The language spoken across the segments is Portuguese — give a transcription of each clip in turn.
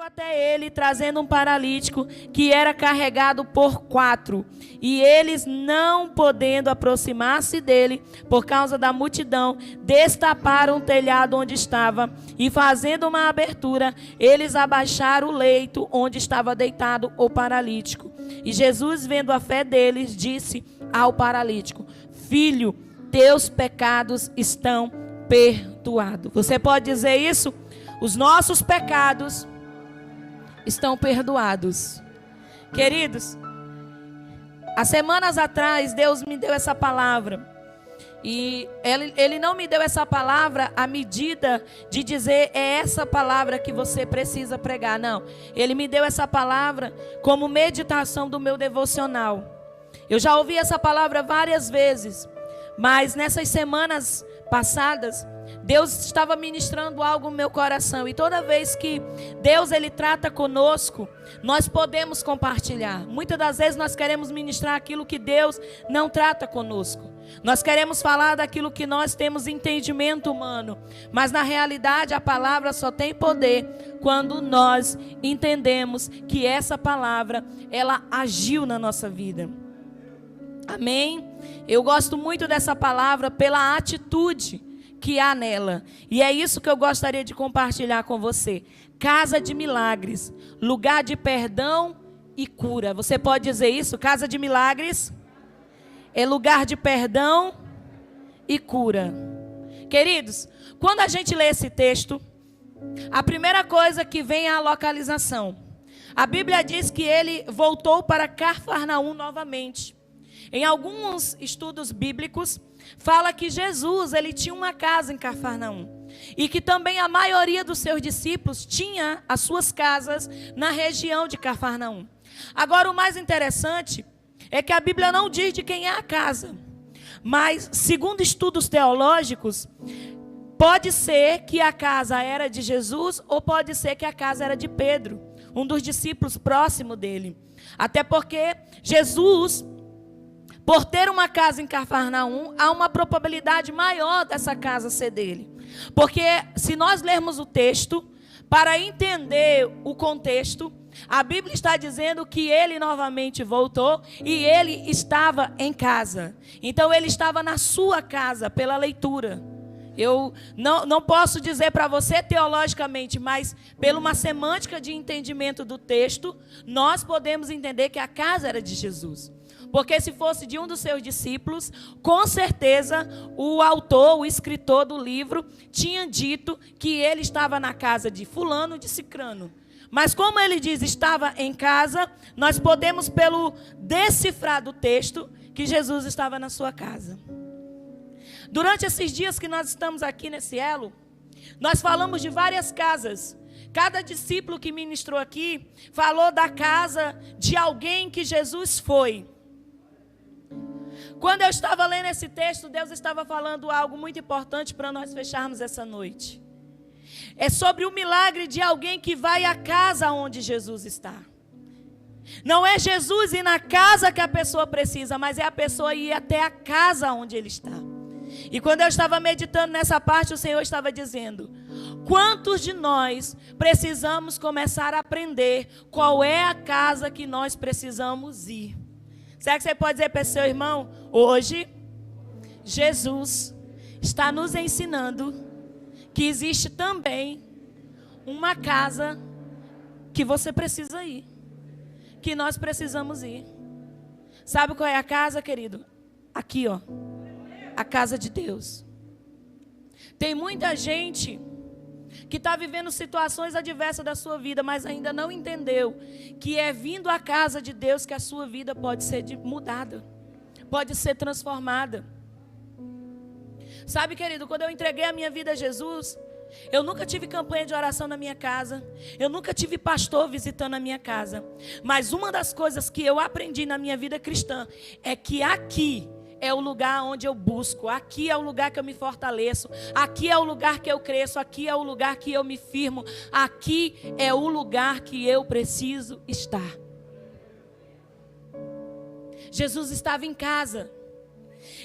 até ele, trazendo um paralítico que era carregado por 4. E eles, não podendo aproximar-se dele, por causa da multidão, destaparam o telhado onde estava. E fazendo uma abertura, eles abaixaram o leito onde estava deitado o paralítico. E Jesus, vendo a fé deles, disse ao paralítico: Filho, teus pecados estão perdoados. Você pode dizer isso? Os nossos pecados estão perdoados. Queridos, há semanas atrás Deus me deu essa palavra. E Ele não me deu essa palavra à medida de dizer é essa palavra que você precisa pregar. Não, Ele me deu essa palavra como meditação do meu devocional. Eu já ouvi essa palavra várias vezes, mas nessas semanas passadas Deus estava ministrando algo no meu coração. E toda vez que Deus ele trata conosco, nós podemos compartilhar. Muitas das vezes nós queremos ministrar aquilo que Deus não trata conosco. Nós queremos falar daquilo que nós temos entendimento humano. Mas na realidade a palavra só tem poder quando nós entendemos que essa palavra, ela agiu na nossa vida. Amém? Eu gosto muito dessa palavra pela atitude que há nela. E é isso que eu gostaria de compartilhar com você. Casa de milagres, lugar de perdão e cura. Você pode dizer isso? Casa de milagres é lugar de perdão e cura. Queridos, quando a gente lê esse texto, a primeira coisa que vem é a localização. A Bíblia diz que ele voltou para Cafarnaum novamente. Em alguns estudos bíblicos, fala que Jesus ele tinha uma casa em Cafarnaum. E que também a maioria dos seus discípulos tinha as suas casas na região de Cafarnaum. Agora, o mais interessante é que a Bíblia não diz de quem é a casa. Mas, segundo estudos teológicos, pode ser que a casa era de Jesus ou pode ser que a casa era de Pedro, um dos discípulos próximo dele. Até porque Jesus, por ter uma casa em Cafarnaum, há uma probabilidade maior dessa casa ser dele. Porque se nós lermos o texto, para entender o contexto, a Bíblia está dizendo que ele novamente voltou e ele estava em casa. Então ele estava na sua casa pela leitura. Eu não posso dizer para você teologicamente, mas pela uma semântica de entendimento do texto, nós podemos entender que a casa era de Jesus. Porque se fosse de um dos seus discípulos, com certeza o autor, o escritor do livro, tinha dito que ele estava na casa de fulano, de cicrano. Mas como ele diz, estava em casa, nós podemos, pelo decifrar do texto, que Jesus estava na sua casa. Durante esses dias que nós estamos aqui nesse elo, nós falamos de várias casas. Cada discípulo que ministrou aqui falou da casa de alguém que Jesus foi. Quando eu estava lendo esse texto, Deus estava falando algo muito importante para nós fecharmos essa noite. É sobre o milagre de alguém que vai à casa onde Jesus está. Não é Jesus ir na casa que a pessoa precisa, mas é a pessoa ir até a casa onde ele está. E quando eu estava meditando nessa parte, o Senhor estava dizendo: quantos de nós precisamos começar a aprender qual é a casa que nós precisamos ir? Será que você pode dizer para seu irmão, hoje, Jesus está nos ensinando que existe também uma casa que você precisa ir, que nós precisamos ir. Sabe qual é a casa, querido? Aqui, ó, a casa de Deus. Tem muita gente que está vivendo situações adversas da sua vida, mas ainda não entendeu que é vindo à casa de Deus que a sua vida pode ser mudada, pode ser transformada. Sabe, querido, quando eu entreguei a minha vida a Jesus, eu nunca tive campanha de oração na minha casa, eu nunca tive pastor visitando a minha casa, mas uma das coisas que eu aprendi na minha vida cristã é que aqui é o lugar onde eu busco, aqui é o lugar que eu me fortaleço, aqui é o lugar que eu cresço, aqui é o lugar que eu me firmo, aqui é o lugar que eu preciso estar. Jesus estava em casa.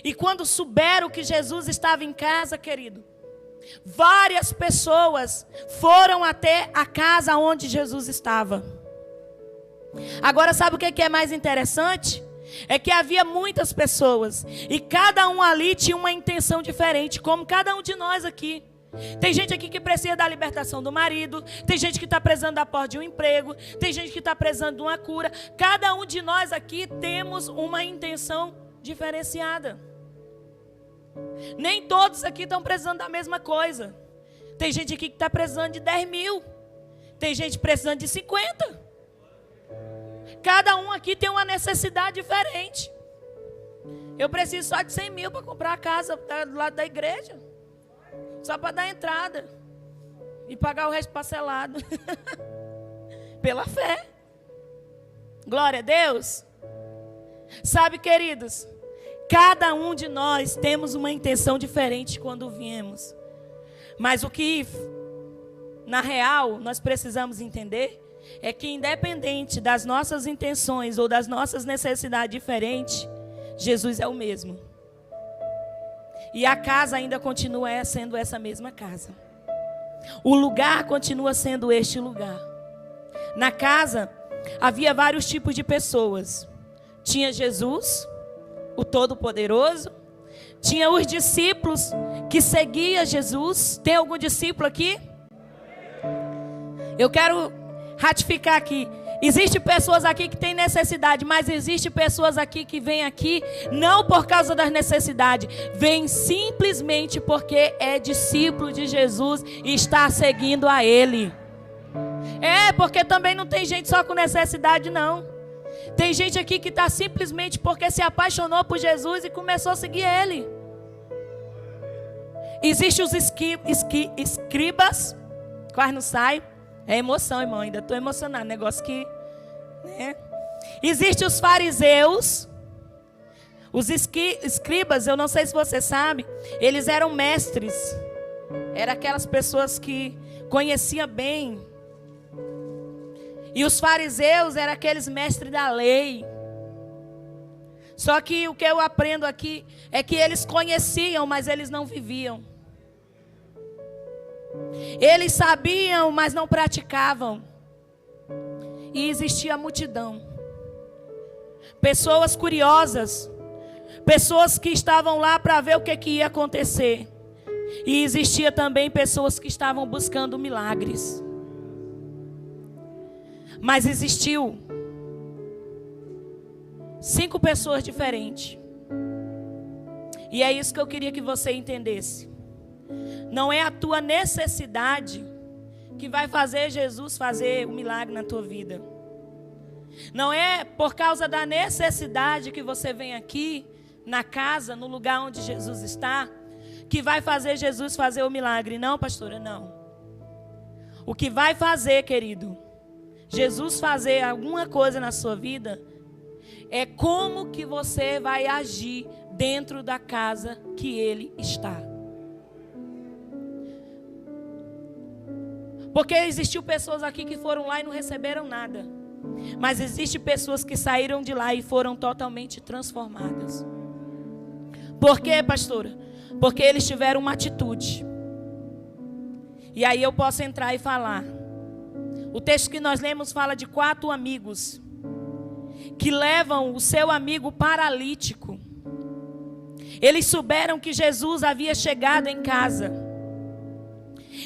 E quando souberam que Jesus estava em casa, querido, Várias pessoas foram até a casa onde Jesus estava. Agora, sabe o que é mais interessante? É que havia muitas pessoas e cada um ali tinha uma intenção diferente, como cada um de nós aqui. Tem gente aqui que precisa da libertação do marido, tem gente que está precisando da porta de um emprego, tem gente que está precisando de uma cura. Cada um de nós aqui temos uma intenção diferenciada. Nem todos aqui estão precisando da mesma coisa. Tem gente aqui que está precisando de 10 mil, tem gente precisando de 50. Cada um aqui tem uma necessidade diferente. Eu preciso só de 100 mil para comprar a casa do lado da igreja. Só para dar entrada. E pagar o resto parcelado. Pela fé. Glória a Deus. Sabe, queridos, cada um de nós temos uma intenção diferente quando viemos. Mas o que, na real, nós precisamos entender é que, independente das nossas intenções ou das nossas necessidades diferentes, Jesus é o mesmo. E a casa ainda continua sendo essa mesma casa. O lugar continua sendo este lugar. Na casa havia vários tipos de pessoas. Tinha Jesus, o Todo-Poderoso. Tinha os discípulos que seguiam Jesus. Tem algum discípulo aqui? Eu quero ratificar aqui. Existem pessoas aqui que têm necessidade, mas existem pessoas aqui que vêm aqui não por causa das necessidades, vêm simplesmente porque é discípulo de Jesus e está seguindo a Ele. Porque também não tem gente só com necessidade, não. Tem gente aqui que está simplesmente porque se apaixonou por Jesus e começou a seguir Ele. Existem os escribas, quase não sai. É emoção, irmão, ainda estou emocionado, negócio que, né? Existem os fariseus, os escribas, eu não sei se você sabe, eles eram mestres, eram aquelas pessoas que conheciam bem. E os fariseus eram aqueles mestres da lei. Só que o que eu aprendo aqui é que eles conheciam, mas eles não viviam. Eles sabiam, mas não praticavam. E existia a multidão. Pessoas curiosas. Pessoas que estavam lá para ver o que ia acontecer. E existia também pessoas que estavam buscando milagres. Mas existiu 5 pessoas diferentes. E é isso que eu queria que você entendesse. Não é a tua necessidade que vai fazer Jesus fazer um milagre na tua vida. Não é por causa da necessidade que você vem aqui, na casa, no lugar onde Jesus está, que vai fazer Jesus fazer o milagre. Não, pastora, não. O que vai fazer, querido, Jesus fazer alguma coisa na sua vida, é como que você vai agir dentro da casa que Ele está. Porque existiu pessoas aqui que foram lá e não receberam nada. Mas existem pessoas que saíram de lá e foram totalmente transformadas. Por quê, pastora? Porque eles tiveram uma atitude. E aí eu posso entrar e falar. O texto que nós lemos fala de 4 amigos que levam o seu amigo paralítico. Eles souberam que Jesus havia chegado em casa.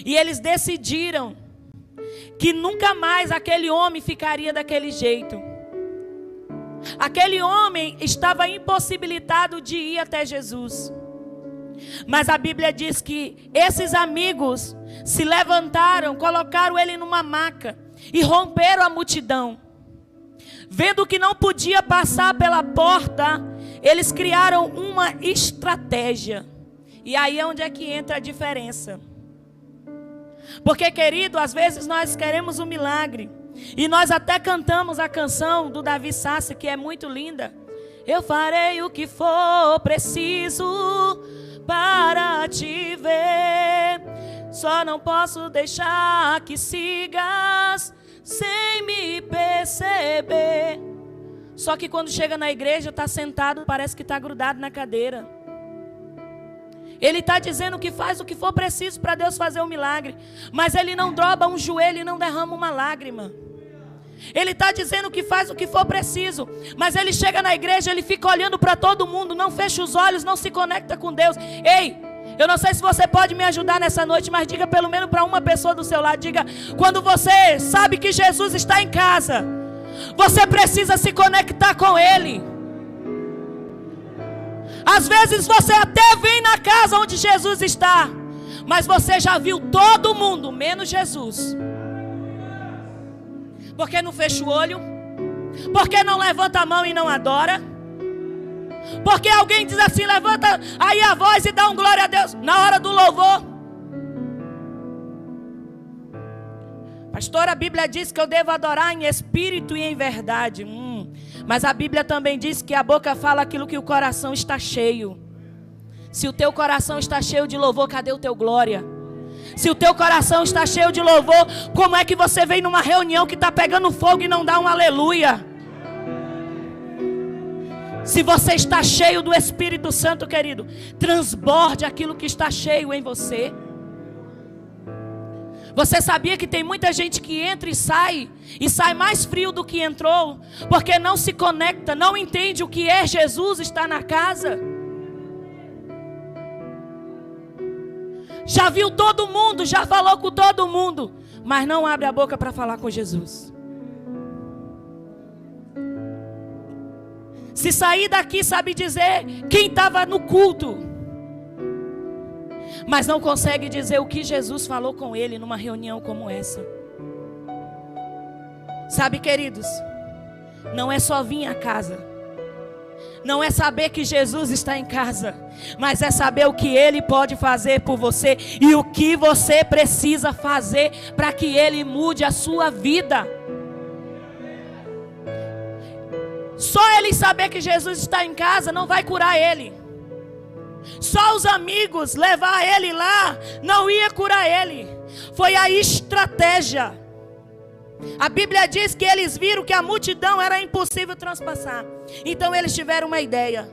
E eles decidiram que nunca mais aquele homem ficaria daquele jeito. Aquele homem estava impossibilitado de ir até Jesus. Mas a Bíblia diz que esses amigos se levantaram, colocaram ele numa maca e romperam a multidão. Vendo que não podia passar pela porta, eles criaram uma estratégia. E aí é onde é que entra a diferença. Porque, querido, às vezes nós queremos um milagre. E nós até cantamos a canção do Davi Sassi, que é muito linda. Eu farei o que for preciso para te ver. Só não posso deixar que sigas sem me perceber. Só que quando chega na igreja, está sentado, parece que está grudado na cadeira. Ele está dizendo que faz o que for preciso para Deus fazer um milagre. Mas ele não dobra um joelho e não derrama uma lágrima. Ele está dizendo que faz o que for preciso. Mas ele chega na igreja, ele fica olhando para todo mundo, não fecha os olhos, não se conecta com Deus. Ei, eu não sei se você pode me ajudar nessa noite, mas diga pelo menos para uma pessoa do seu lado. Diga, quando você sabe que Jesus está em casa, você precisa se conectar com Ele. Às vezes você até vem na casa onde Jesus está, mas você já viu todo mundo, menos Jesus. Por que não fecha o olho? Por que não levanta a mão e não adora? Porque alguém diz assim, levanta aí a voz e dá um glória a Deus na hora do louvor. Pastor, a Bíblia diz que eu devo adorar em espírito e em verdade. Mas a Bíblia também diz que a boca fala aquilo que o coração está cheio. Se o teu coração está cheio de louvor, cadê o teu glória? Se o teu coração está cheio de louvor, como é que você vem numa reunião que está pegando fogo e não dá um aleluia? Se você está cheio do Espírito Santo, querido, transborde aquilo que está cheio em você. Você sabia que tem muita gente que entra e sai mais frio do que entrou, porque não se conecta, não entende o que é Jesus estar na casa. Já viu todo mundo, já falou com todo mundo, mas não abre a boca para falar com Jesus. Se sair daqui sabe dizer quem estava no culto, mas não consegue dizer o que Jesus falou com ele numa reunião como essa. Sabe, queridos, não é só vir à casa, não é saber que Jesus está em casa, mas é saber o que Ele pode fazer por você e o que você precisa fazer para que Ele mude a sua vida. Só ele saber que Jesus está em casa não vai curar ele. Só os amigos levar ele lá não ia curar ele. Foi a estratégia. A Bíblia diz que eles viram que a multidão era impossível transpassar. Então eles tiveram uma ideia.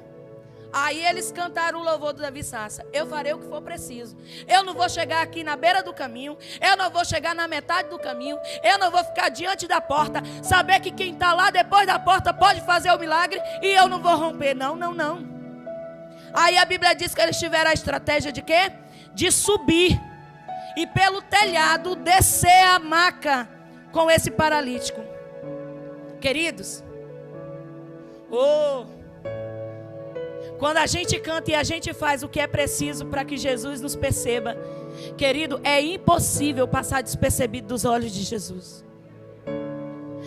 Aí eles cantaram o louvor do Davi Sassa. Eu farei o que for preciso. Eu não vou chegar aqui na beira do caminho. Eu não vou chegar na metade do caminho. Eu não vou ficar diante da porta. Saber que quem está lá depois da porta pode fazer o milagre. E eu não vou romper. Não, não, não. Aí a Bíblia diz que eles tiveram a estratégia de quê? De subir. E pelo telhado descer a maca com esse paralítico. Queridos. Quando a gente canta e a gente faz o que é preciso para que Jesus nos perceba, querido, é impossível passar despercebido dos olhos de Jesus.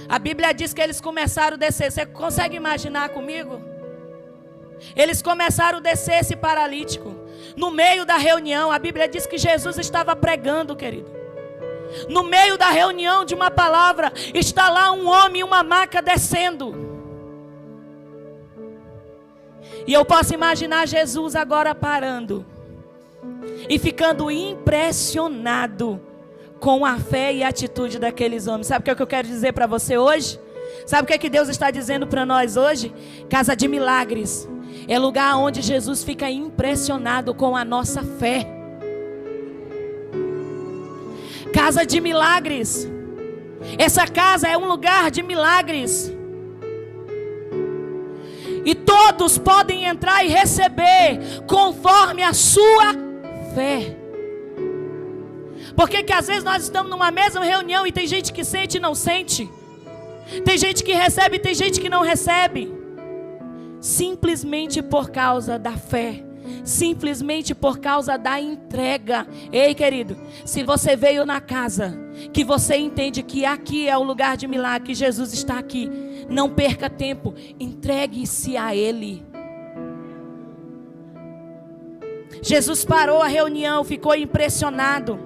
A Bíblia diz que eles começaram a descer. Você consegue imaginar comigo? Eles começaram a descer esse paralítico. No meio da reunião, a Bíblia diz que Jesus estava pregando, querido. No meio da reunião de uma palavra, está lá um homem e uma maca descendo. E eu posso imaginar Jesus agora parando e ficando impressionado com a fé e a atitude daqueles homens. Sabe o que eu quero dizer para você hoje? Sabe o que Deus está dizendo para nós hoje? Casa de milagres é lugar onde Jesus fica impressionado com a nossa fé. Casa de milagres. Essa casa é um lugar de milagres. E todos podem entrar e receber conforme a sua fé. Porque que às vezes nós estamos numa mesma reunião e tem gente que sente e não sente. Tem gente que recebe e tem gente que não recebe. Simplesmente por causa da fé. Simplesmente por causa da entrega. Ei, querido, se você veio na casa, que você entende que aqui é o lugar de milagre, que Jesus está aqui, não perca tempo, entregue-se a Ele. Jesus parou a reunião, ficou impressionado.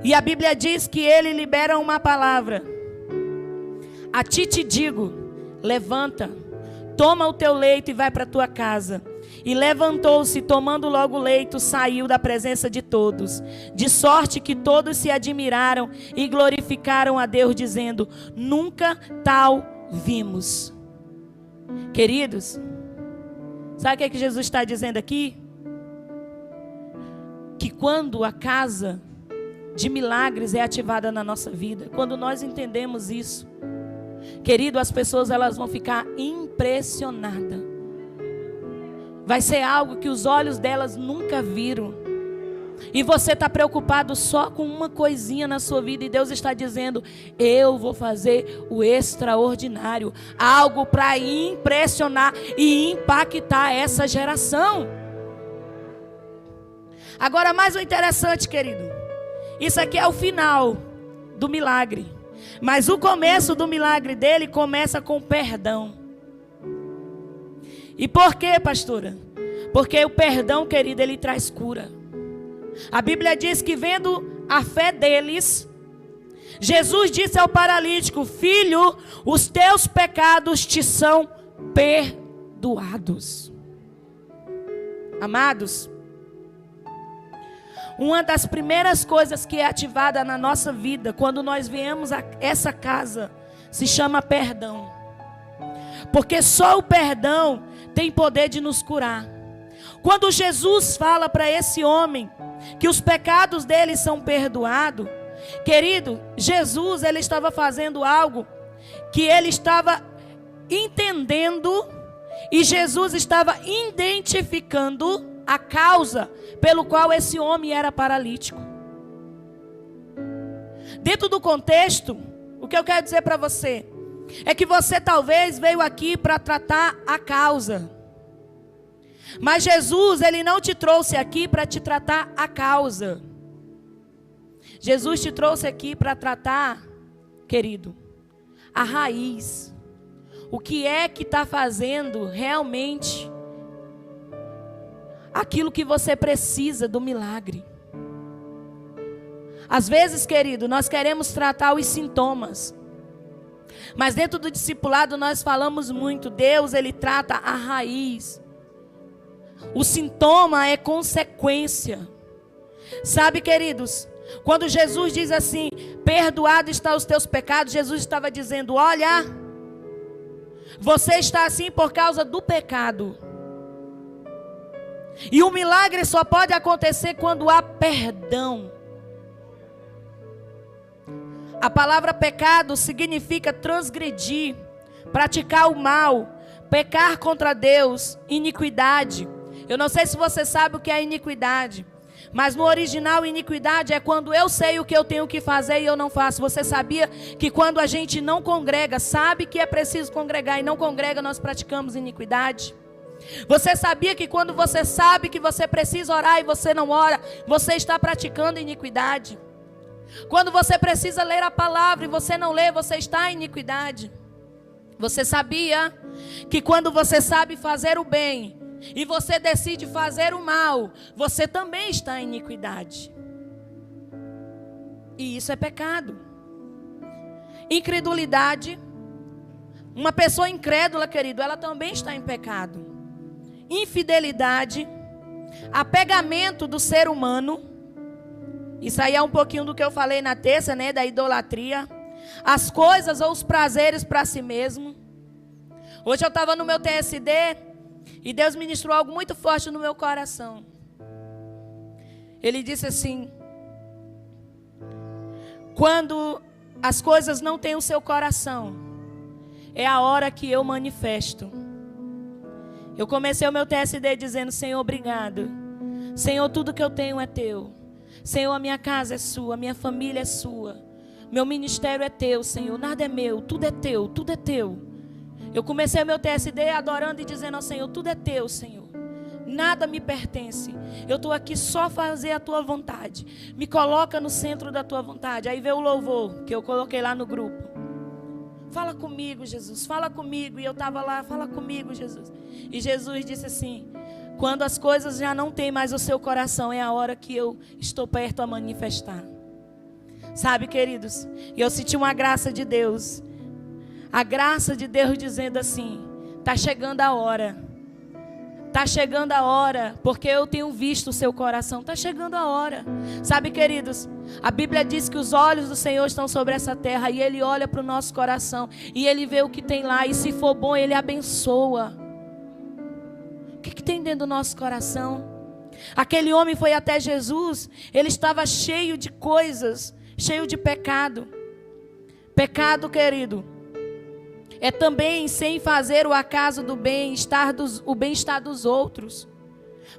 E a Bíblia diz que Ele libera uma palavra. A ti te digo, levanta, toma o teu leito e vai para a tua casa. E levantou-se, tomando logo o leito, saiu da presença de todos. De sorte que todos se admiraram e glorificaram a Deus, dizendo: nunca tal vimos. Queridos, sabe o que Jesus está dizendo aqui? que quando a casa de milagres é ativada na nossa vida, quando nós entendemos isso, querido, as pessoas elas vão ficar impressionadas. Vai ser algo que os olhos delas nunca viram. E você está preocupado só com uma coisinha na sua vida. E Deus está dizendo: eu vou fazer o extraordinário. Algo para impressionar e impactar essa geração. Agora, mais o interessante, querido. Isso aqui é o final do milagre. Mas o começo do milagre dele começa com perdão. E por quê, pastora? Porque o perdão, querido, ele traz cura. A Bíblia diz que vendo a fé deles, Jesus disse ao paralítico: filho, os teus pecados te são perdoados. Amados, uma das primeiras coisas que é ativada na nossa vida, quando nós viemos a essa casa, se chama perdão. Porque só o perdão tem poder de nos curar. Quando Jesus fala para esse homem que os pecados dele são perdoados, querido, Jesus ele estava fazendo algo que ele estava entendendo, e Jesus estava identificando a causa pelo qual esse homem era paralítico. Dentro do contexto, o que eu quero dizer para você é que você talvez veio aqui para tratar a causa. Mas Jesus, ele não te trouxe aqui para te tratar a causa. Jesus te trouxe aqui para tratar, querido, a raiz. O que é que está fazendo realmente aquilo que você precisa do milagre. Às vezes, querido, nós queremos tratar os sintomas. Mas dentro do discipulado nós falamos muito, Deus ele trata a raiz. O sintoma é consequência. Sabe, queridos, quando Jesus diz assim, perdoado estão os teus pecados, Jesus estava dizendo, olha, você está assim por causa do pecado. E o milagre só pode acontecer quando há perdão. A palavra pecado significa transgredir, praticar o mal, pecar contra Deus, iniquidade. Eu não sei se você sabe o que é iniquidade, mas no original iniquidade é quando eu sei o que eu tenho que fazer e eu não faço. Você sabia que quando a gente não congrega, sabe que é preciso congregar e não congrega, nós praticamos iniquidade? Você sabia que quando você sabe que você precisa orar e você não ora, você está praticando iniquidade? Quando você precisa ler a palavra e você não lê, você está em iniquidade. Você sabia que quando você sabe fazer o bem e você decide fazer o mal, você também está em iniquidade? E isso é pecado. Incredulidade. Uma pessoa incrédula, querido, ela também está em pecado. Infidelidade. Apegamento do ser humano. Isso aí é um pouquinho do que eu falei na terça, né? Da idolatria. As coisas ou os prazeres para si mesmo. Hoje eu estava no meu TSD e Deus ministrou algo muito forte no meu coração. Ele disse assim: quando as coisas não têm o seu coração, é a hora que eu manifesto. Eu comecei o meu TSD dizendo: Senhor, obrigado. Senhor, tudo que eu tenho é teu. Senhor, a minha casa é sua, a minha família é sua, meu ministério é teu, Senhor, nada é meu, tudo é teu, tudo é teu. Eu comecei o meu TSD adorando e dizendo ao Senhor: tudo é teu, Senhor, nada me pertence, eu estou aqui só fazer a tua vontade, me coloca no centro da tua vontade. Aí veio o louvor que eu coloquei lá no grupo: fala comigo, Jesus, fala comigo. E eu estava lá: fala comigo, Jesus. E Jesus disse assim: quando as coisas já não têm mais o seu coração, é a hora que eu estou perto a manifestar. Sabe, queridos, eu senti uma graça de Deus. A graça de Deus dizendo assim: está chegando a hora. Está chegando a hora, porque eu tenho visto o seu coração. Está chegando a hora. Sabe, queridos, a Bíblia diz que os olhos do Senhor estão sobre essa terra. E Ele olha para o nosso coração. E Ele vê o que tem lá. E se for bom, Ele abençoa. O que tem dentro do nosso coração? Aquele homem foi até Jesus, ele estava cheio de coisas, cheio de pecado. Pecado, querido, é também sem fazer o acaso do bem-estar dos outros.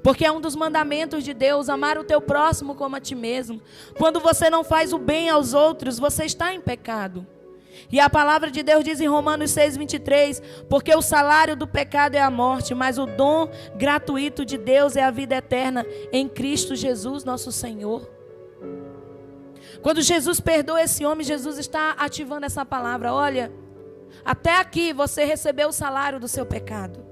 Porque é um dos mandamentos de Deus, amar o teu próximo como a ti mesmo. Quando você não faz o bem aos outros, você está em pecado. E a palavra de Deus diz em Romanos 6:23, porque o salário do pecado é a morte, mas o dom gratuito de Deus é a vida eterna em Cristo Jesus, nosso Senhor. Quando Jesus perdoa esse homem, Jesus está ativando essa palavra. Olha, até aqui você recebeu o salário do seu pecado.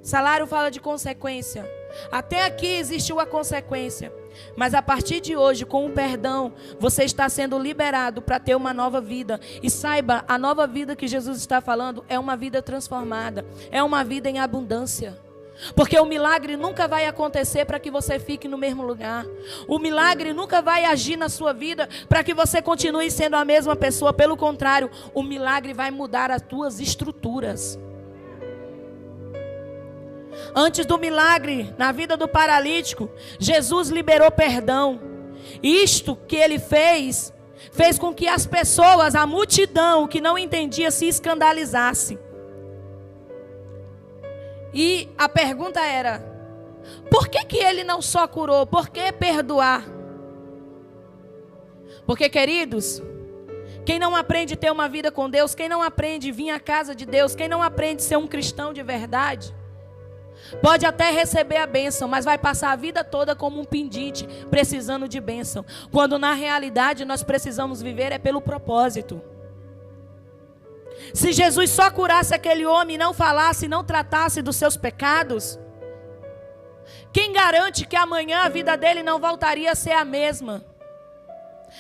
Salário fala de consequência. Até aqui existiu a consequência. Mas a partir de hoje, com o perdão, você está sendo liberado para ter uma nova vida. E saiba, a nova vida que Jesus está falando é uma vida transformada. É uma vida em abundância. Porque o milagre nunca vai acontecer para que você fique no mesmo lugar. O milagre nunca vai agir na sua vida para que você continue sendo a mesma pessoa. Pelo contrário, o milagre vai mudar as tuas estruturas. Antes do milagre na vida do paralítico, Jesus liberou perdão. Isto que ele fez com que as pessoas, a multidão que não entendia, se escandalizasse. E a pergunta era: por que ele não só curou? Por que perdoar? Porque, queridos, quem não aprende a ter uma vida com Deus, quem não aprende a vir à casa de Deus, quem não aprende a ser um cristão de verdade, pode até receber a bênção, mas vai passar a vida toda como um pendente, precisando de bênção. Quando na realidade nós precisamos viver é pelo propósito. Se Jesus só curasse aquele homem e não falasse, não tratasse dos seus pecados, quem garante que amanhã a vida dele não voltaria a ser a mesma?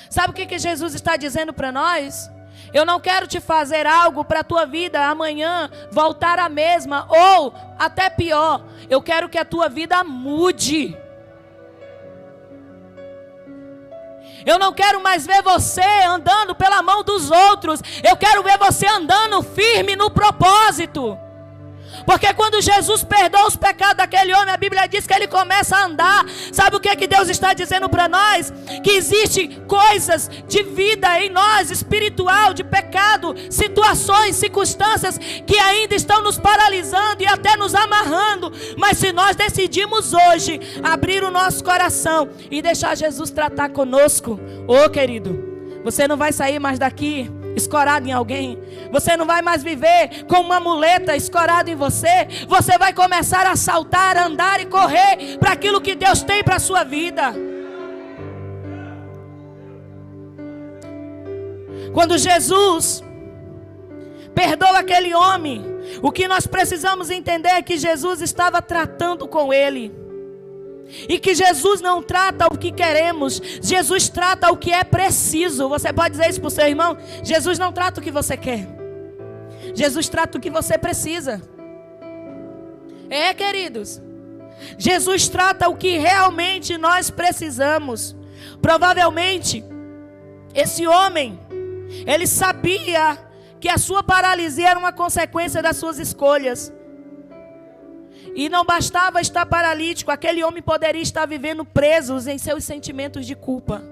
Sabe o que Jesus está dizendo para nós? Eu não quero te fazer algo para a tua vida amanhã voltar a mesma, ou até pior, eu quero que a tua vida mude. Eu não quero mais ver você andando pela mão dos outros, eu quero ver você andando firme no propósito. Porque quando Jesus perdoa os pecados daquele homem, a Bíblia diz que ele começa a andar. Sabe o que Deus está dizendo para nós? Que existem coisas de vida em nós, espiritual, de pecado, situações, circunstâncias que ainda estão nos paralisando e até nos amarrando. Mas se nós decidimos hoje abrir o nosso coração e deixar Jesus tratar conosco, querido, você não vai sair mais daqui escorado em alguém. Você não vai mais viver com uma muleta escorada em você. Você vai começar a saltar, andar e correr para aquilo que Deus tem para a sua vida. Quando Jesus perdoa aquele homem, o que nós precisamos entender é que Jesus estava tratando com ele. E que Jesus não trata o que queremos, Jesus trata o que é preciso. Você pode dizer isso para o seu irmão? Jesus não trata o que você quer, Jesus trata o que você precisa. Queridos, Jesus trata o que realmente nós precisamos. Provavelmente esse homem, ele sabia que a sua paralisia era uma consequência das suas escolhas. E não bastava estar paralítico, aquele homem poderia estar vivendo preso em seus sentimentos de culpa.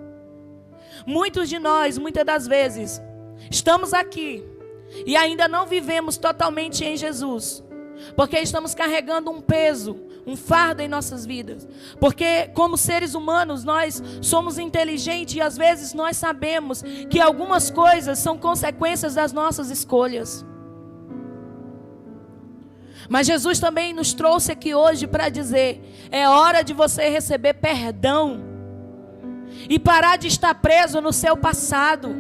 Muitos de nós, muitas das vezes, estamos aqui e ainda não vivemos totalmente em Jesus, porque estamos carregando um peso, um fardo em nossas vidas. Porque como seres humanos nós somos inteligentes e às vezes nós sabemos que algumas coisas são consequências das nossas escolhas. Mas Jesus também nos trouxe aqui hoje para dizer: é hora de você receber perdão e parar de estar preso no seu passado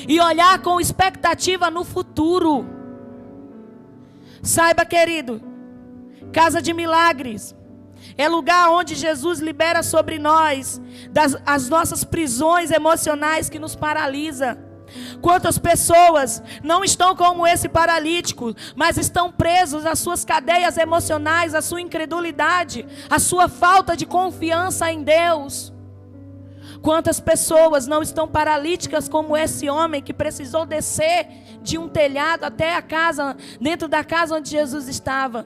e olhar com expectativa no futuro. Saiba, querido, casa de milagres é lugar onde Jesus libera sobre nós as nossas prisões emocionais que nos paralisam. Quantas pessoas não estão como esse paralítico, mas estão presos às suas cadeias emocionais, à sua incredulidade, à sua falta de confiança em Deus. Quantas pessoas não estão paralíticas como esse homem que precisou descer de um telhado até a casa, dentro da casa onde Jesus estava,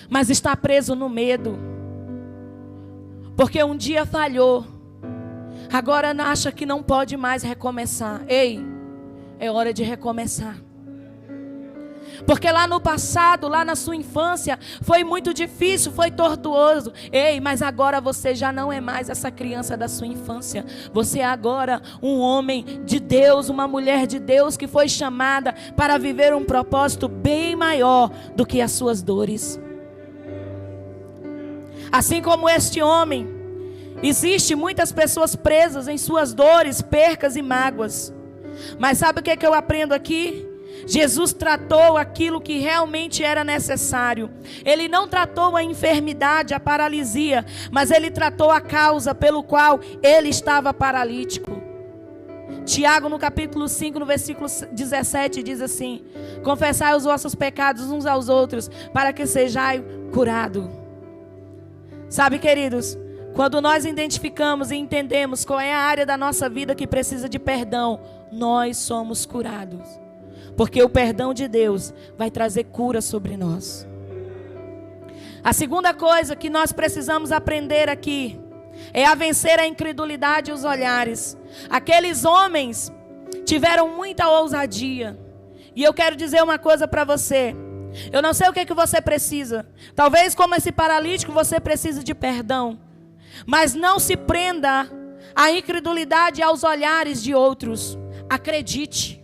mas está preso no medo. Porque um dia falhou. Agora acha que não pode mais recomeçar. Ei, é hora de recomeçar. Porque lá no passado, lá na sua infância, foi muito difícil, foi tortuoso. Ei, mas agora você já não é mais essa criança da sua infância. Você é agora um homem de Deus, uma mulher de Deus que foi chamada para viver um propósito bem maior do que as suas dores. Assim como este homem, existe muitas pessoas presas em suas dores, percas e mágoas. Mas sabe o que eu aprendo aqui? Jesus tratou aquilo que realmente era necessário. Ele não tratou a enfermidade, a paralisia, mas ele tratou a causa pelo qual ele estava paralítico. Tiago, no capítulo 5, no versículo 17, diz assim: confessai os vossos pecados uns aos outros, para que sejais curados. Sabe, queridos, quando nós identificamos e entendemos qual é a área da nossa vida que precisa de perdão, nós somos curados. Porque o perdão de Deus vai trazer cura sobre nós. A segunda coisa que nós precisamos aprender aqui é a vencer a incredulidade e os olhares. Aqueles homens tiveram muita ousadia. E eu quero dizer uma coisa para você. Eu não sei o que você precisa. Talvez como esse paralítico você precise de perdão. Mas não se prenda à incredulidade e aos olhares de outros. Acredite.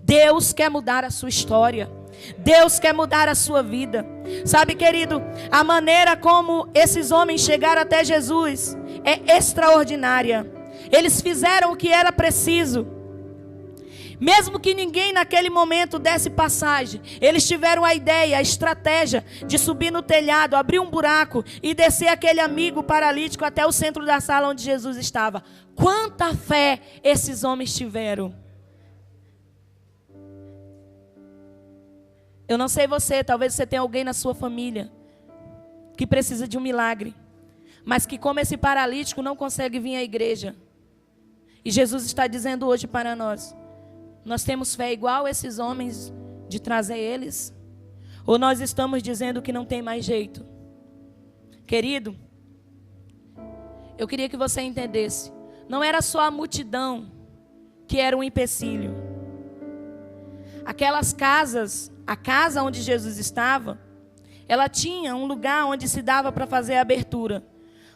Deus quer mudar a sua história. Deus quer mudar a sua vida. Sabe, querido, a maneira como esses homens chegaram até Jesus é extraordinária. Eles fizeram o que era preciso. Mesmo que ninguém naquele momento desse passagem, eles tiveram a ideia, a estratégia de subir no telhado, abrir um buraco e descer aquele amigo paralítico até o centro da sala onde Jesus estava. Quanta fé esses homens tiveram! Eu não sei você, talvez você tenha alguém na sua família que precisa de um milagre, mas que como esse paralítico não consegue vir à igreja. E Jesus está dizendo hoje para nós: nós temos fé igual esses homens de trazer eles? Ou nós estamos dizendo que não tem mais jeito? Querido, eu queria que você entendesse, não era só a multidão que era um empecilho. Aquelas casas, a casa onde Jesus estava, ela tinha um lugar onde se dava para fazer a abertura.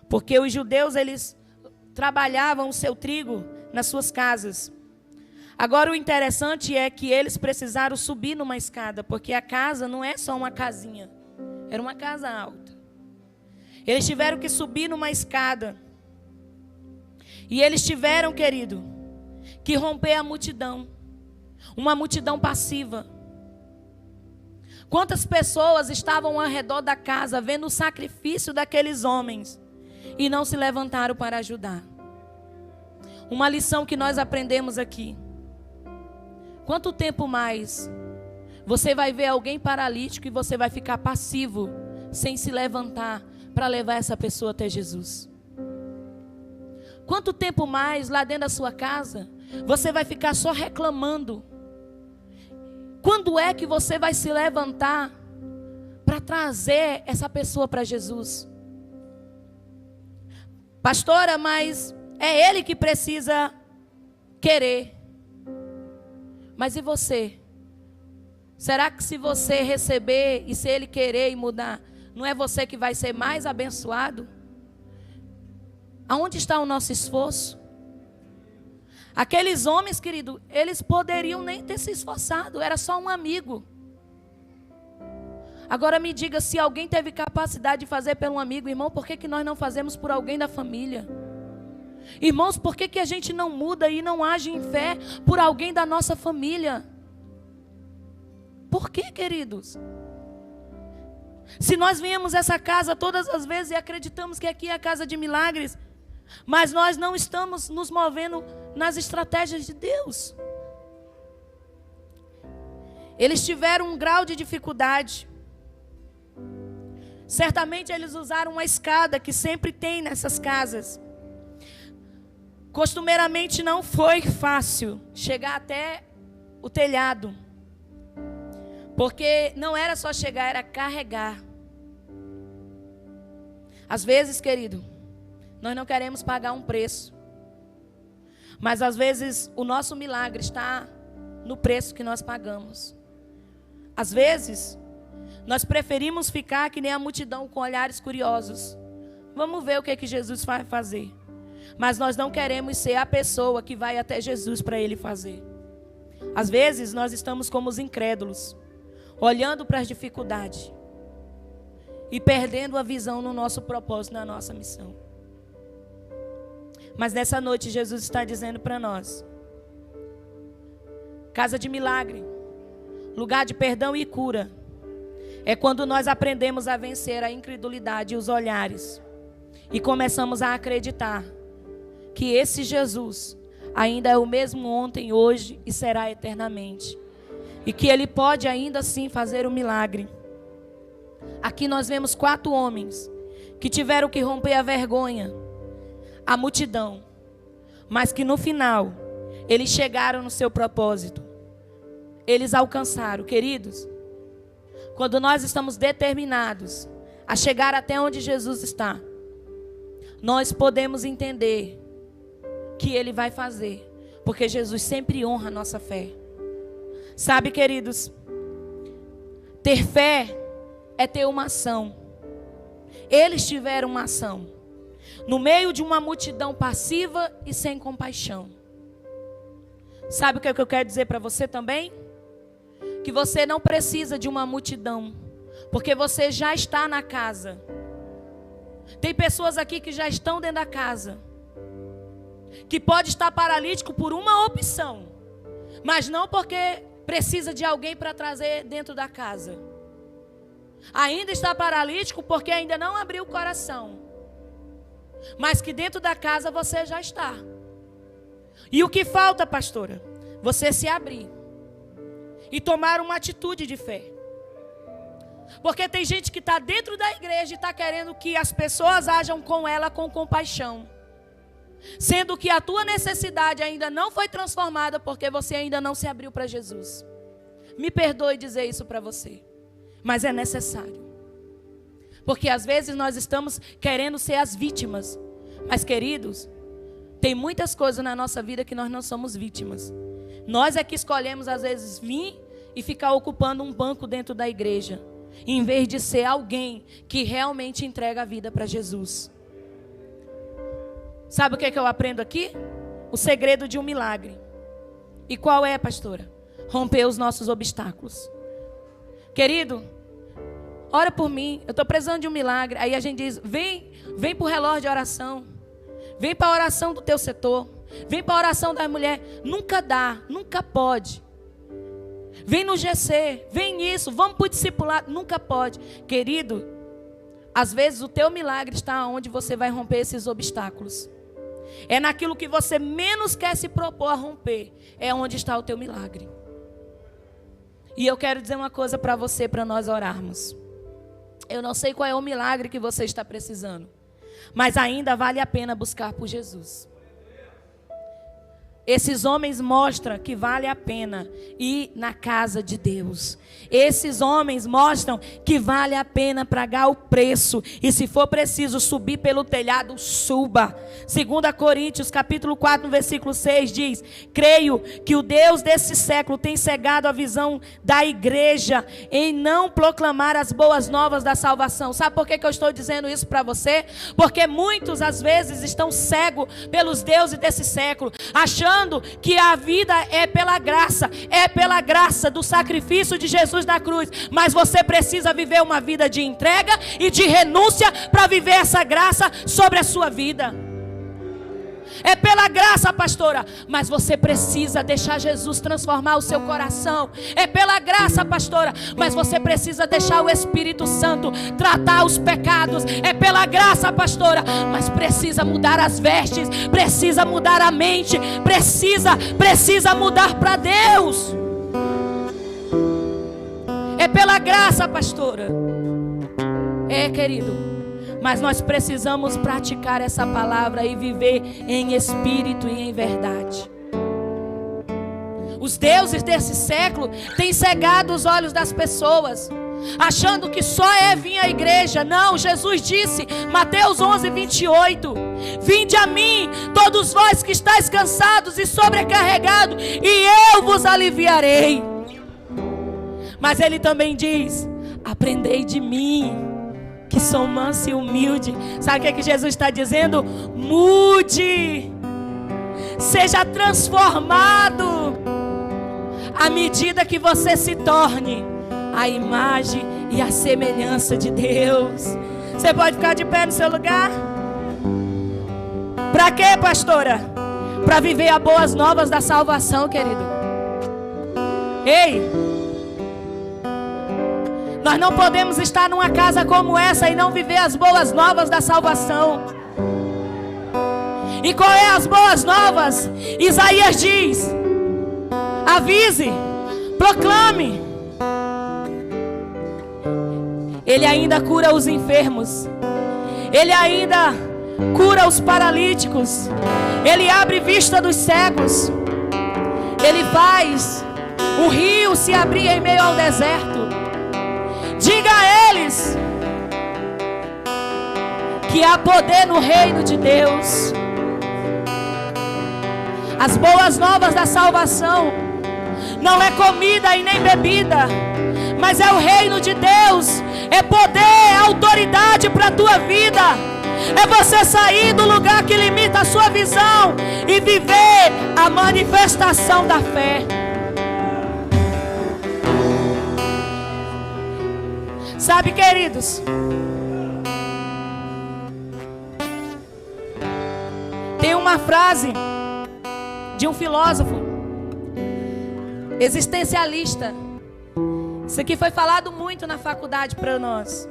Porque os judeus, eles trabalhavam o seu trigo nas suas casas. Agora o interessante é que eles precisaram subir numa escada, porque a casa não é só uma casinha, era uma casa alta. Eles tiveram que subir numa escada. E eles tiveram, querido, que romper a multidão. Uma multidão passiva. Quantas pessoas estavam ao redor da casa vendo o sacrifício daqueles homens e não se levantaram para ajudar? Uma lição que nós aprendemos aqui. Quanto tempo mais você vai ver alguém paralítico e você vai ficar passivo, sem se levantar para levar essa pessoa até Jesus? Quanto tempo mais lá dentro da sua casa você vai ficar só reclamando? Quando é que você vai se levantar para trazer essa pessoa para Jesus? Pastora, mas é ele que precisa querer. Mas e você? Será que se você receber e se ele querer e mudar, não é você que vai ser mais abençoado? Aonde está o nosso esforço? Aqueles homens, querido, eles poderiam nem ter se esforçado, era só um amigo. Agora me diga, se alguém teve capacidade de fazer por um amigo, irmão, por que nós não fazemos por alguém da família? Irmãos, por que a gente não muda e não age em fé por alguém da nossa família? Por que, queridos? Se nós viemos essa casa todas as vezes e acreditamos que aqui é a casa de milagres, mas nós não estamos nos movendo nas estratégias de Deus. Eles tiveram um grau de dificuldade. Certamente eles usaram uma escada que sempre tem nessas casas. Costumeiramente não foi fácil chegar até o telhado. Porque não era só chegar, era carregar. Às vezes, querido, Nós não queremos pagar um preço. Mas às vezes o nosso milagre está no preço que nós pagamos. Às vezes, nós preferimos ficar que nem a multidão com olhares curiosos. Vamos ver o que Jesus vai fazer. Mas nós não queremos ser a pessoa que vai até Jesus para Ele fazer. Às vezes, nós estamos como os incrédulos, olhando para as dificuldades e perdendo a visão no nosso propósito, na nossa missão. Mas nessa noite, Jesus está dizendo para nós: casa de milagre, lugar de perdão e cura, é quando nós aprendemos a vencer a incredulidade e os olhares e começamos a acreditar que esse Jesus ainda é o mesmo ontem, hoje e será eternamente. E que Ele pode ainda assim fazer um milagre. Aqui nós vemos 4 homens que tiveram que romper a vergonha, a multidão, mas que no final eles chegaram no seu propósito. Eles alcançaram. Queridos, quando nós estamos determinados a chegar até onde Jesus está, nós podemos entender que Ele vai fazer, porque Jesus sempre honra a nossa fé. Sabe, queridos, ter fé é ter uma ação. Eles tiveram uma ação no meio de uma multidão passiva e sem compaixão. Sabe o que eu quero dizer para você também? Que você não precisa de uma multidão, porque você já está na casa. Tem pessoas aqui que já estão dentro da casa, que pode estar paralítico por uma opção, mas não porque precisa de alguém para trazer dentro da casa. Ainda está paralítico porque ainda não abriu o coração, mas que dentro da casa você já está. E o que falta, pastora? Você se abrir e tomar uma atitude de fé. Porque tem gente que está dentro da igreja e está querendo que as pessoas ajam com ela com compaixão, sendo que a tua necessidade ainda não foi transformada porque você ainda não se abriu para Jesus. Me perdoe dizer isso para você, mas é necessário. Porque às vezes nós estamos querendo ser as vítimas. Mas, queridos, tem muitas coisas na nossa vida que nós não somos vítimas. Nós é que escolhemos às vezes vir e ficar ocupando um banco dentro da igreja, em vez de ser alguém que realmente entrega a vida para Jesus. Sabe o que eu aprendo aqui? O segredo de um milagre. E qual é, pastora? Romper os nossos obstáculos. Querido, ora por mim, eu estou precisando de um milagre. Aí a gente diz, vem para o relógio de oração. Vem para a oração do teu setor. Vem para a oração das mulheres. Nunca dá, nunca pode. Vem no GC, vem nisso, vamos para o discipulado. Nunca pode. Querido, às vezes o teu milagre está onde você vai romper esses obstáculos. É naquilo que você menos quer se propor a romper. É onde está o teu milagre. E eu quero dizer uma coisa para você, para nós orarmos. Eu não sei qual é o milagre que você está precisando, mas ainda vale a pena buscar por Jesus. Esses homens mostram que vale a pena ir na casa de Deus. Esses homens mostram que vale a pena pagar o preço. E se for preciso subir pelo telhado, suba. 2 Coríntios capítulo 4, no versículo 6 diz: creio que o Deus desse século tem cegado a visão da igreja em não proclamar as boas novas da salvação. Sabe por que eu estou dizendo isso para você? Porque muitos às vezes estão cegos pelos deuses desse século, achando que a vida é pela graça do sacrifício de Jesus na cruz. Mas você precisa viver uma vida de entrega e de renúncia para viver essa graça sobre a sua vida. É pela graça, pastora, mas você precisa deixar Jesus transformar o seu coração. É pela graça, pastora, mas você precisa deixar o Espírito Santo tratar os pecados. É pela graça, pastora, mas precisa mudar as vestes, precisa mudar a mente, precisa mudar para Deus. É pela graça, pastora. É, querido, mas nós precisamos praticar essa palavra e viver em espírito e em verdade. Os deuses desse século têm cegado os olhos das pessoas, achando que só é vir à igreja. Não, Jesus disse, Mateus 11, 28, Vinde a mim, todos vós que estáis cansados e sobrecarregados, e eu vos aliviarei. Mas ele também diz: aprendei de mim, que sou manso e humilde. Sabe o que Jesus está dizendo? Mude, seja transformado à medida que você se torne a imagem e a semelhança de Deus. Você pode ficar de pé no seu lugar? Para quê, pastora? Para viver as boas novas da salvação, querido. Ei, nós não podemos estar numa casa como essa e não viver as boas novas da salvação. E qual é as boas novas? Isaías diz: avise, proclame. Ele ainda cura os enfermos, ele ainda cura os paralíticos, ele abre vista dos cegos, ele faz o rio se abrir em meio ao deserto. Diga a eles que há poder no reino de Deus. As boas novas da salvação não é comida e nem bebida, mas é o reino de Deus, é poder, é autoridade para a tua vida. É você sair do lugar que limita a sua visão e viver a manifestação da fé. Sabe, queridos, tem uma frase de um filósofo existencialista. Isso aqui foi falado muito na faculdade para nós.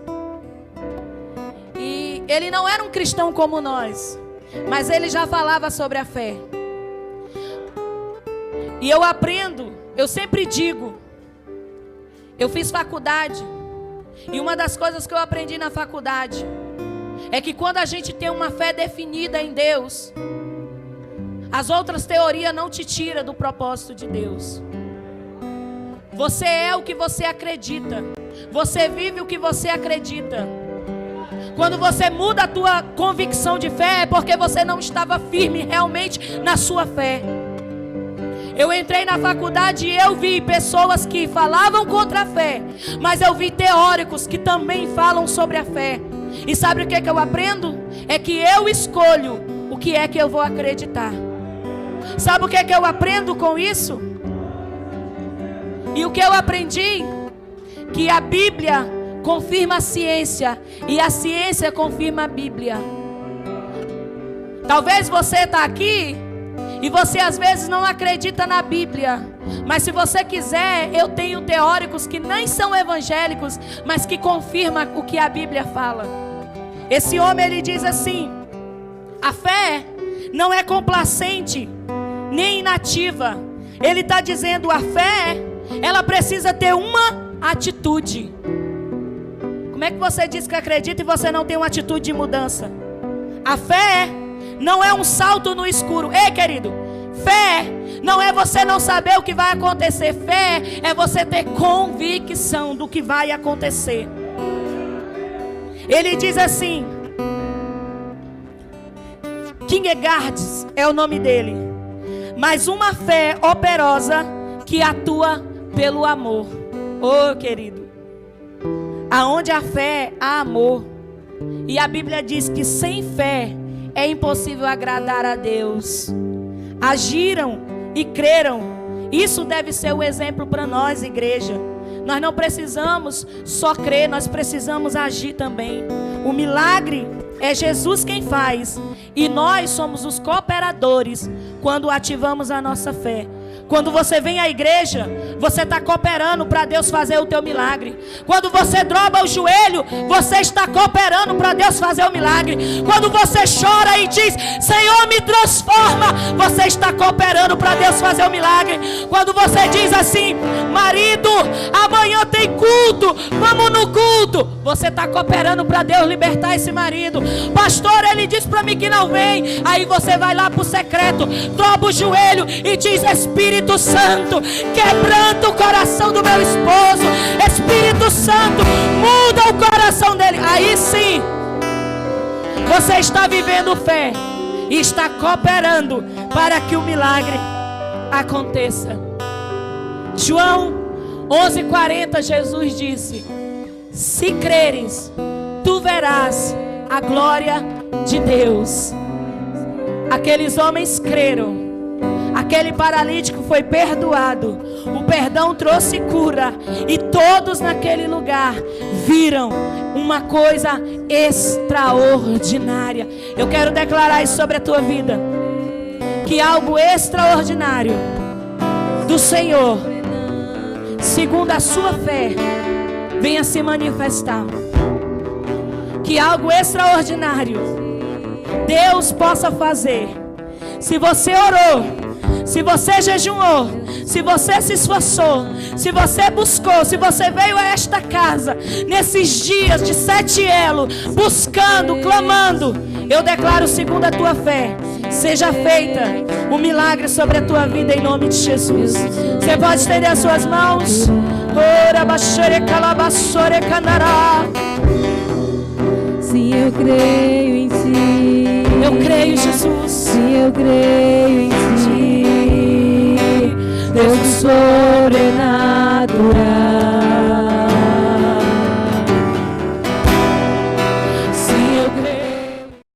E ele não era um cristão como nós, mas ele já falava sobre a fé. E eu aprendo, eu sempre digo, eu fiz faculdade, e uma das coisas que eu aprendi na faculdade é que quando a gente tem uma fé definida em Deus, as outras teorias não te tiram do propósito de Deus. Você é o que você acredita, você vive o que você acredita. Quando você muda a tua convicção de fé, é porque você não estava firme realmente na sua fé. Eu entrei na faculdade e eu vi pessoas que falavam contra a fé, mas eu vi teóricos que também falam sobre a fé. E sabe o que eu aprendo? É que eu escolho o que é que eu vou acreditar. Sabe o que eu aprendo com isso? E o que eu aprendi? Que a Bíblia confirma a ciência e a ciência confirma a Bíblia. Talvez você está aqui e você às vezes não acredita na Bíblia, mas se você quiser, eu tenho teóricos que nem são evangélicos, mas que confirmam o que a Bíblia fala. Esse homem, ele diz assim: a fé não é complacente nem inativa. Ele está dizendo, a fé, ela precisa ter uma atitude. Como é que você diz que acredita e você não tem uma atitude de mudança? A fé não é um salto no escuro. Ei, querido, fé não é você não saber o que vai acontecer. Fé é você ter convicção do que vai acontecer. Ele diz assim, Kierkegaard é o nome dele, mas uma fé operosa que atua pelo amor. Oh, querido, aonde há fé, há amor. E a Bíblia diz que sem fé é impossível agradar a Deus. Agiram e creram. Isso deve ser o exemplo para nós, igreja. Nós não precisamos só crer, nós precisamos agir também. O milagre é Jesus quem faz, e nós somos os cooperadores quando ativamos a nossa fé. Quando você vem à igreja, você está cooperando para Deus fazer o teu milagre. Quando você dobra o joelho, você está cooperando para Deus fazer o milagre. Quando você chora e diz, Senhor, me transforma, você está cooperando para Deus fazer o milagre. Quando você diz assim, marido, amanhã tem culto, vamos no culto, você está cooperando para Deus libertar esse marido. Pastor, ele diz para mim que não vem. Aí você vai lá para o secreto, dobra o joelho e diz, Espírito Santo, quebranta o coração do meu esposo. Espírito Santo, muda o coração dele. Aí sim Você está vivendo fé e está cooperando para que o milagre aconteça. João 11:40, Jesus disse: se creres, tu verás a glória de Deus. Aqueles homens creram. Aquele paralítico foi perdoado. O perdão trouxe cura. E todos naquele lugar viram uma coisa extraordinária. Eu quero declarar isso sobre a tua vida. Que algo extraordinário do Senhor, segundo a sua fé, venha se manifestar. Que algo extraordinário Deus possa fazer. Se você orou, se você jejuou, se você se esforçou, se você buscou, se você veio a esta casa nesses dias de 7 elos, buscando, clamando, eu declaro segundo a tua fé, seja feita um milagre sobre a tua vida em nome de Jesus. Você pode estender as suas mãos. Ora, baixore, calabaçore, canará. Sim, eu creio em ti. Eu creio, Jesus. Sim, eu creio em ti. Deus do